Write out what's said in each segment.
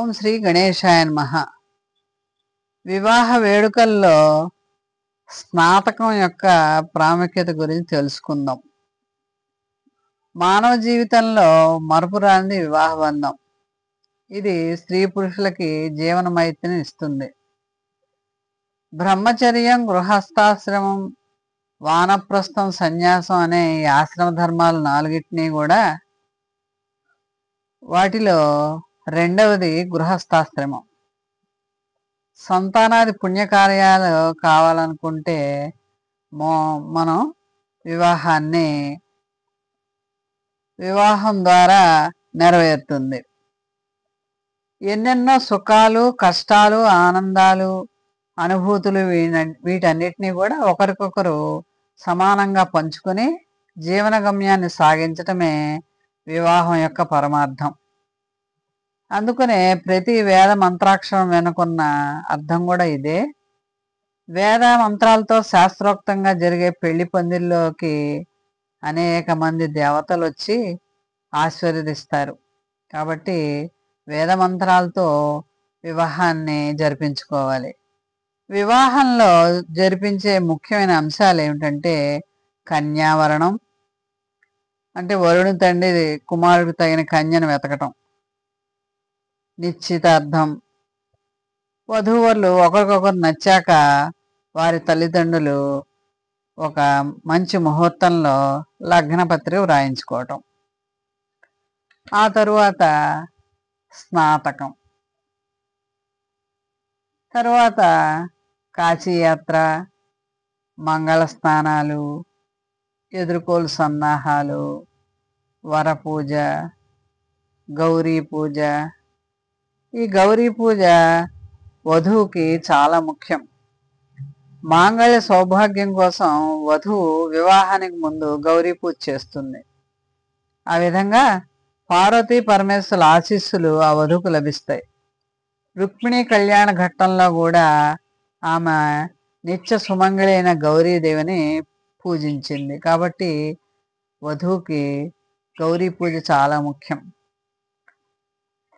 ఓం శ్రీ గణేశాయ నమః. వివాహ వేడుకల్లో స్నాతకం యొక్క ప్రాముఖ్యత గురించి తెలుసుకుందాం. మానవ జీవితంలో మరపురానిది వివాహ బంధం. ఇది స్త్రీ పురుషులకి జీవన మైత్రిని ఇస్తుంది. బ్రహ్మచర్యం, గృహస్థాశ్రమం, వానప్రస్థం, సన్యాసం అనే ఈ ఆశ్రమ ధర్మాలు నాలుగిటిని కూడా వాటిలో రెండవది గృహస్థాశ్రమం. సంతానాది పుణ్యకార్యాలు కావాలనుకుంటే మనం వివాహం ద్వారా నెరవేరుతుంది. ఎన్నెన్నో సుఖాలు, కష్టాలు, ఆనందాలు, అనుభూతులు వీటన్నిటినీ కూడా ఒకరికొకరు సమానంగా పంచుకొని జీవన గమ్యాన్ని సాగించటమే వివాహం యొక్క పరమార్థం. అందుకనే ప్రతి వేద మంత్రాక్షరం వెనుకున్న అర్థం కూడా ఇదే. వేద మంత్రాలతో శాస్త్రోక్తంగా జరిగే పెళ్లి పందిల్లోకి అనేక మంది దేవతలు వచ్చి ఆశీర్వదిస్తారు. కాబట్టి వేద మంత్రాలతో వివాహాన్ని జరిపించుకోవాలి. వివాహంలో జరిపించే ముఖ్యమైన అంశాలు ఏమిటంటే కన్యావరణం, అంటే వరుణి తండ్రి కుమారుడికి తగిన కన్యను వెతకటం. నిశ్చితార్థం, వధూవరులు ఒకరికొకరు నచ్చాక వారి తల్లిదండ్రులు ఒక మంచి ముహూర్తంలో లగ్న పత్రిక వ్రాయించుకోవటం. ఆ తరువాత స్నాతకం, తరువాత కాశీయాత్ర, మంగళ స్నానాలు, ఎదుర్కోలు సన్నాహాలు, వరపూజ, గౌరీ పూజ. ఈ గౌరీ పూజ వధువుకి చాలా ముఖ్యం. మాంగళ్య సౌభాగ్యం కోసం వధువు వివాహానికి ముందు గౌరీ పూజ చేస్తుంది. ఆ విధంగా పార్వతీ పరమేశ్వరుల ఆశీస్సులు ఆ వధువుకు లభిస్తాయి. రుక్మిణీ కళ్యాణ ఘట్టంలో కూడా ఆమె నిత్య సుమంగళి అయిన గౌరీదేవిని పూజించింది. కాబట్టి వధువుకి గౌరీ పూజ చాలా ముఖ్యం.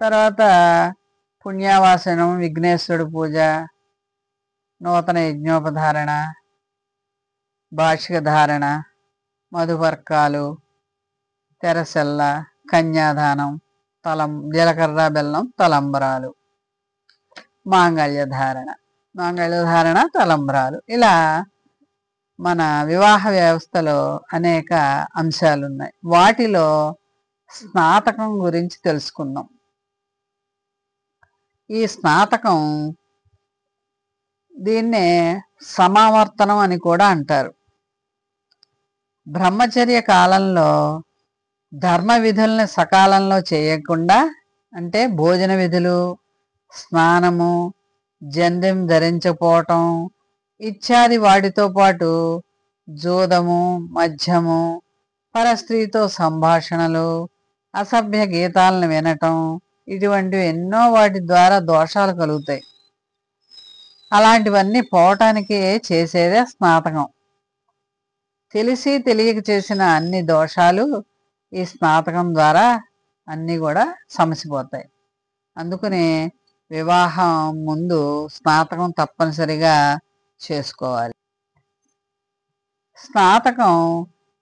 తర్వాత పుణ్యావాసనం, విఘ్నేశ్వరుడు పూజ, నూతన యజ్ఞోపధారణ, భాషిక ధారణ, మధుపర్కాలు, తెరసెల్ల, కన్యాదానం, జీలకర్ర బెల్లం, తలంబరాలు, మాంగళ్యధారణ, తలంబరాలు. ఇలా మన వివాహ వ్యవస్థలో అనేక అంశాలు ఉన్నాయి. వాటిలో స్నాతకం గురించి తెలుసుకుందాం. ఈ స్నాతకం, దీన్నే సమావర్తనం అని కూడా అంటారు. బ్రహ్మచర్య కాలంలో ధర్మ విధుల్ని సకాలంలో చేయకుండా, అంటే భోజన విధులు, స్నానము, జంధ్యం ధరించకపోవటం ఇత్యాది వాటితో పాటు జూదము, మద్యము, పరస్త్రీతో సంభాషణలు, అసభ్య గీతాలను వినటం, ఇటువంటివి ఎన్నో వాటి ద్వారా దోషాలు కలుగుతాయి. అలాంటివన్నీ పోవటానికి చేసేదే స్నాతకం. తెలిసి తెలియక చేసిన అన్ని దోషాలు ఈ స్నాతకం ద్వారా అన్నీ కూడా సమసిపోతాయి. అందుకని వివాహం ముందు స్నాతకం తప్పనిసరిగా చేసుకోవాలి. స్నాతకం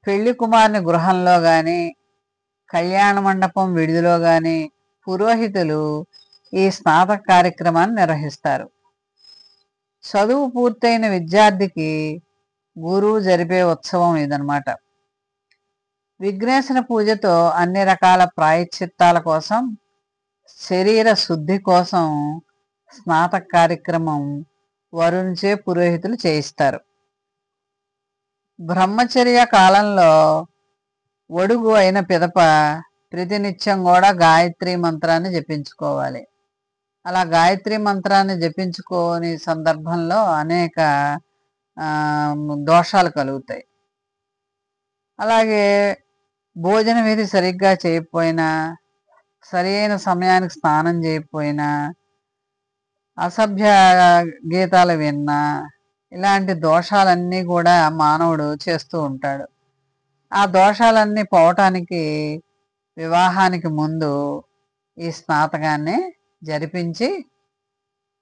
పెళ్లి కుమారుని గృహంలో కానీ, కళ్యాణ మండపం విడిదిలో కానీ పురోహితులు ఈ స్నాతక కార్యక్రమాన్ని నిర్వహిస్తారు. చదువు పూర్తయిన విద్యార్థికి గురువు జరిపే ఉత్సవం ఇదనమాట. విఘ్నేశ్వర పూజతో అన్ని రకాల ప్రాయశ్చిత్తాల కోసం, శరీర శుద్ధి కోసం స్నాతక కార్యక్రమం వరుణిచే పురోహితులు చేయిస్తారు. బ్రహ్మచర్య కాలంలో ఒడుగు అయిన పిదప ప్రతినిత్యం కూడా గాయత్రి మంత్రాన్ని జపించుకోవాలి. అలా గాయత్రి మంత్రాన్ని జపించుకోని సందర్భంలో అనేక దోషాలు కలుగుతాయి. అలాగే భోజన విధి సరిగ్గా చేయకపోయినా, సరైన సమయానికి స్నానం చేయకపోయినా, అసభ్య గీతాలు విన్నా, ఇలాంటి దోషాలన్నీ కూడా మానవుడు చేస్తూ ఉంటాడు. ఆ దోషాలన్నీ పోవటానికి వివాహానికి ముందు ఈ స్నాతకాన్ని జరిపించి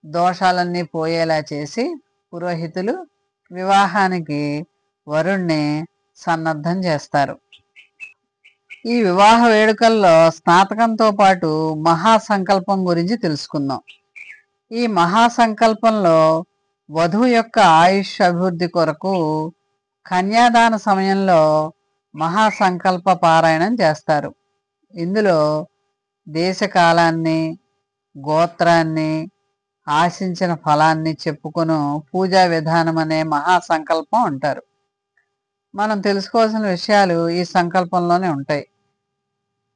దోషాలన్నీ పోయేలా చేసి పురోహితులు వివాహానికి వరుణ్ణి సన్నద్ధం చేస్తారు. ఈ వివాహ వేడుకల్లో స్నాతకంతో పాటు మహాసంకల్పం గురించి తెలుసుకుందాం. ఈ మహాసంకల్పంలో వధువు యొక్క ఆయుష్ అభివృద్ధి కొరకు కన్యాదాన సమయంలో మహాసంకల్ప పారాయణం చేస్తారు. ఇందులో దేశకాలాన్ని, గోత్రాన్ని, ఆశించిన ఫలాన్ని చెప్పుకొను పూజా విధానం అనే మహాసంకల్పం అంటారు. మనం తెలుసుకోవాల్సిన విషయాలు ఈ సంకల్పంలోనే ఉంటాయి.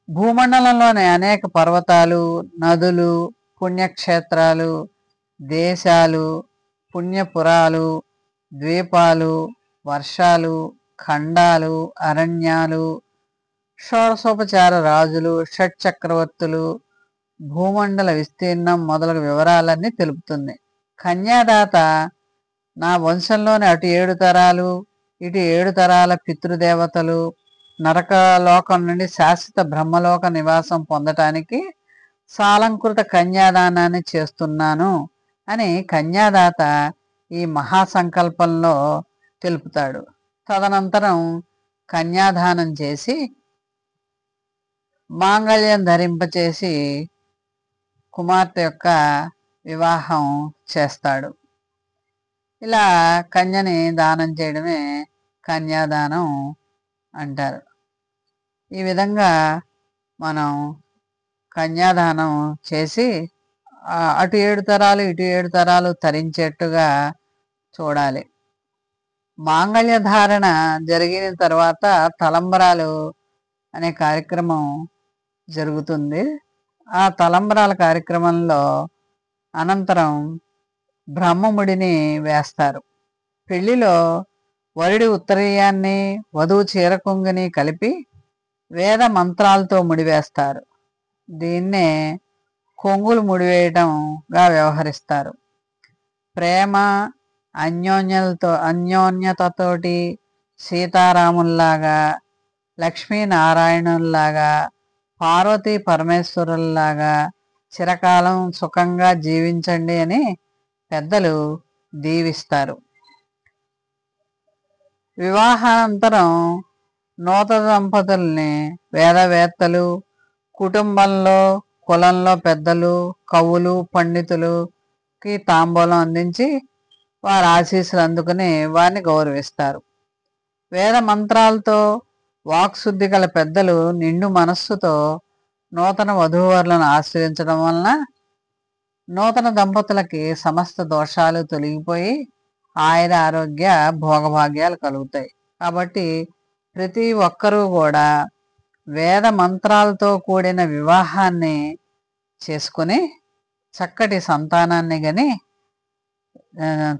భూమండలంలోని అనేక పర్వతాలు, నదులు, పుణ్యక్షేత్రాలు, దేశాలు, పుణ్యపురాలు, ద్వీపాలు, వర్షాలు, ఖండాలు, అరణ్యాలు, షోడశోపచార రాజులు, షట్ చక్రవర్తులు, భూమండల విస్తీర్ణం మొదలగు వివరాలన్నీ తెలుపుతుంది. కన్యాదాత నా వంశంలోని అటు 7 తరాలు, ఇటు 7 తరాల పితృదేవతలు నరకలోకం నుండి శాశ్వత బ్రహ్మలోక నివాసం పొందటానికి సాలంకృత కన్యాదానాన్ని చేస్తున్నాను అని కన్యాదాత ఈ మహాసంకల్పంలో తెలుపుతాడు. తదనంతరం కన్యాదానం చేసి మాంగళ్యం ధరింపచేసి కుమార్తె యొక్క వివాహం చేస్తాడు. ఇలా కన్యని దానం చేయడమే కన్యాదానం అంటారు. ఈ విధంగా మనం కన్యాదానం చేసి అటు 7 తరాలు ఇటు 7 తరాలు తరించేట్టుగా చూడాలి. మాంగళ్య ధారణ జరిగిన తర్వాత తలంబరాలు అనే కార్యక్రమం జరుగుతుంది. ఆ తలంబరాల కార్యక్రమంలో అనంతరం బ్రహ్మముడిని వేస్తారు. పెళ్లిలో వరుడి ఉత్తరీయాన్ని, వధువు చీరకొంగుని కలిపి వేద మంత్రాలతో ముడివేస్తారు. దీన్నే కొంగులు ముడివేయటంగా వ్యవహరిస్తారు. ప్రేమ అన్యోన్యతతోటి సీతారాముల్లాగా, లక్ష్మీనారాయణుల్లాగా, పార్వతీ పరమేశ్వరుల్లాగా చిరకాలం సుఖంగా జీవించండి అని పెద్దలు దీవిస్తారు. వివాహానంతరం నూతన దంపతుల్ని వేదవేత్తలు, కుటుంబంలో కులంలో పెద్దలు, కవులు, పండితులుకి తాంబూలం అందించి వారి ఆశీస్సులు అందుకుని వారిని గౌరవిస్తారు. వేద మంత్రాలతో వాక్శుద్ధి గల పెద్దలు నిండు మనస్సుతో నూతన వధూవరులను ఆశ్రయించడం వలన నూతన దంపతులకి సమస్త దోషాలు తొలగిపోయి ఆయుర ఆరోగ్య భోగభాగ్యాలు కలుగుతాయి. కాబట్టి ప్రతి ఒక్కరూ కూడా వేద మంత్రాలతో కూడిన వివాహాన్ని చేసుకుని చక్కటి సంతానాన్ని గని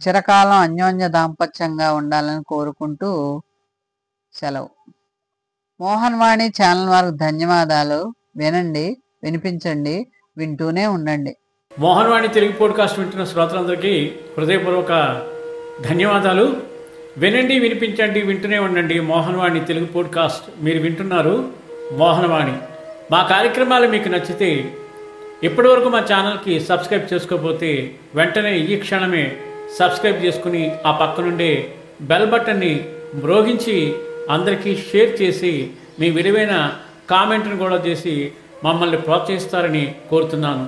చిరకాలం అన్యోన్య దాంపత్యంగా ఉండాలని కోరుకుంటూ సెలవు. మోహన్వాణి ఛానల్ వారికి ధన్యవాదాలు. వినండి, వినిపించండి, వింటూనే ఉండండి. మోహన్వాణి తెలుగు పోడ్కాస్ట్ వింటున్న శ్రోతలందరికీ హృదయపూర్వక ధన్యవాదాలు. వినండి, వినిపించండి, వింటూనే ఉండండి. మోహన్వాణి తెలుగు పోడ్కాస్ట్ మీరు వింటున్నారు. మోహన్వాణి మా కార్యక్రమాలు మీకు నచ్చితే ఇప్పటివరకు మా ఛానల్కి సబ్స్క్రైబ్ చేసుకోకపోతే వెంటనే ఈ క్షణమే సబ్స్క్రైబ్ చేసుకుని ఆ పక్క నుండే బెల్ బటన్ని మ్రోగించి అందరికీ షేర్ చేసి మీ విలువైన కామెంట్ను కూడా చేసి మమ్మల్ని ప్రోత్సహిస్తారని కోరుతున్నాను.